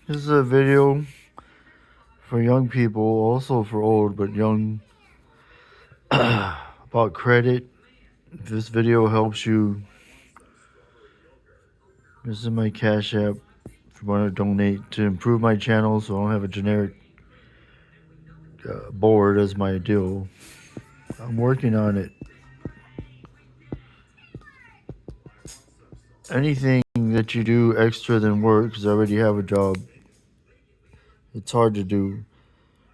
This is a video for young people, also for old, but young, about credit. If this video helps you, this is my Cash App if you want to donate to improve my channel so I don't have a generic board as my deal. I'm working on it. Anything that you do extra than work, because I already have a job, it's hard to do.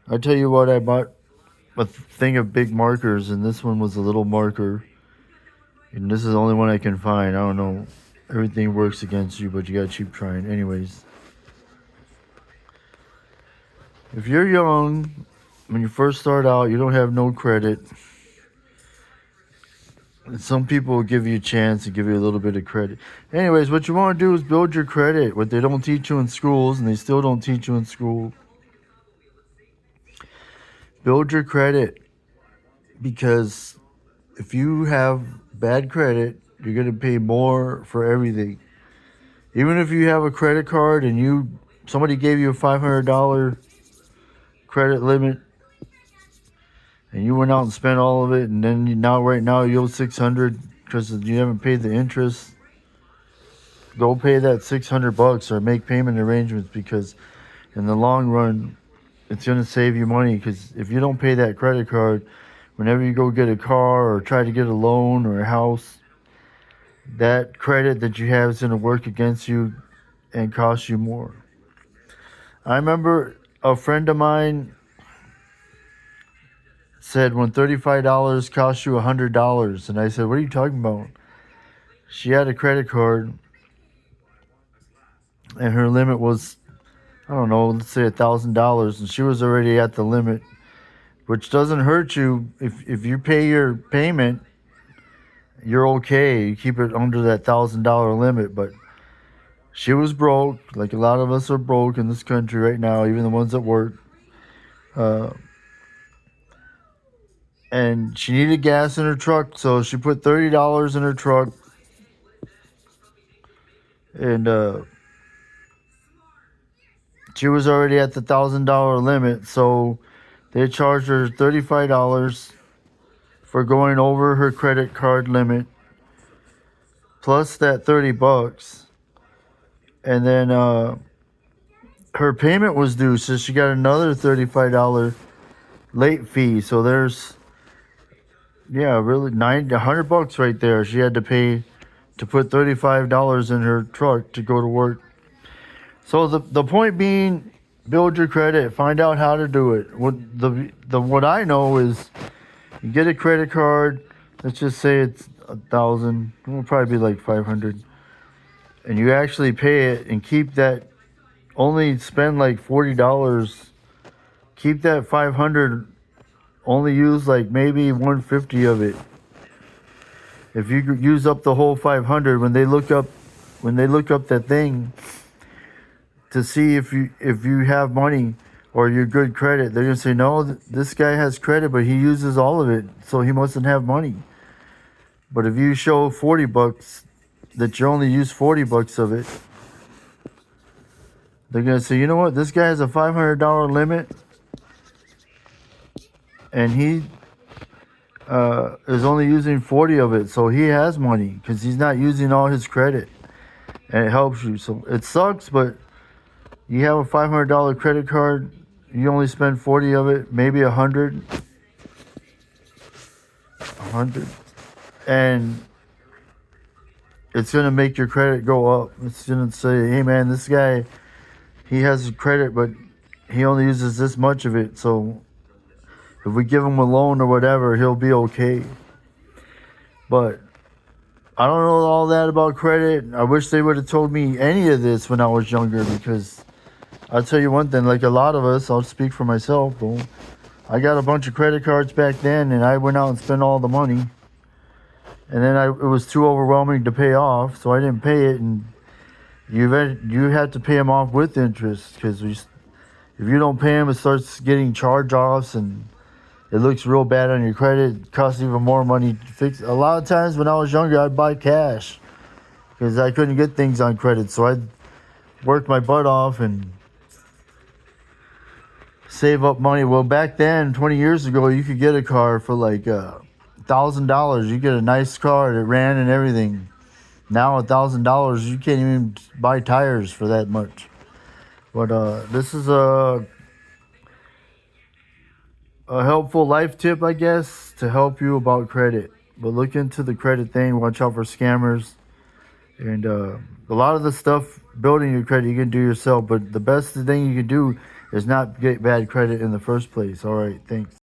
I tell you what, I bought a thing of big markers, and this one was a little marker. And this is the only one I can find. I don't know. Everything works against you, but you gotta keep trying. Anyways, if you're young, when you first start out, you don't have no credit. And some people will give you a chance and give you a little bit of credit. Anyways, what you want to do is build your credit. What they don't teach you in schools, and they still don't teach you in school. Build your credit, because if you have bad credit, you're going to pay more for everything. Even if you have a credit card and somebody gave you a $500 credit limit and you went out and spent all of it, and then right now you owe $600 because you haven't paid the interest, go pay that $600 or make payment arrangements, because in the long run it's going to save you money. Because if you don't pay that credit card, whenever you go get a car or try to get a loan or a house, that credit that you have is going to work against you and cost you more. I remember a friend of mine said when $35 costs you $100, and I said, what are you talking about? She had a credit card and her limit was, I don't know, let's say $1,000, and she was already at the limit, which doesn't hurt you. If you pay your payment, you're okay. You keep it under that $1,000 limit. But she was broke, like a lot of us are broke in this country right now, even the ones that work. And she needed gas in her truck, so she put $30 in her truck. And she was already at the $1,000 limit, so they charged her $35 for going over her credit card limit, plus that $30. And then her payment was due, so she got another $35 late fee. So there's, really $100 right there. She had to pay to put $35 in her truck to go to work. So the point being, build your credit. Find out how to do it. What I know is, you get a credit card. Let's just say it's $1,000. It will probably be like $500, and you actually pay it and keep that. Only spend like $40. Keep that $500. Only use like maybe $150 of it. If you use up the whole $500, when they look up that thing to see if you have money or you're good credit, they're gonna say, no, this guy has credit, but he uses all of it, so he mustn't have money. But if you show $40 that you only use $40 of it, they're gonna say, you know what, this guy has a $500 limit, and he is only using 40 of it, so he has money because he's not using all his credit, and it helps you. So it sucks, but you have a $500 credit card, you only spend 40 of it, maybe 100, and it's gonna make your credit go up. It's gonna say, hey man, this guy, he has credit, but he only uses this much of it, so if we give him a loan or whatever, he'll be okay. But I don't know all that about credit. I wish they would have told me any of this when I was younger, because I'll tell you one thing, like a lot of us, I'll speak for myself, though, I got a bunch of credit cards back then, and I went out and spent all the money. And then it was too overwhelming to pay off, so I didn't pay it. And you had to pay them off with interest, because if you don't pay them, it starts getting charge-offs, and it looks real bad on your credit. It costs even more money to fix. A lot of times when I was younger, I'd buy cash because I couldn't get things on credit. So I'd work my butt off and save up money. Well, back then, 20 years ago, you could get a car for like $1,000. You get a nice car that ran and everything. Now $1,000, you can't even buy tires for that much. But this is a helpful life tip, I guess, to help you about credit. But look into the credit thing. Watch out for scammers. And a lot of the stuff building your credit you can do yourself. But the best thing you can do is not get bad credit in the first place. All right, thanks.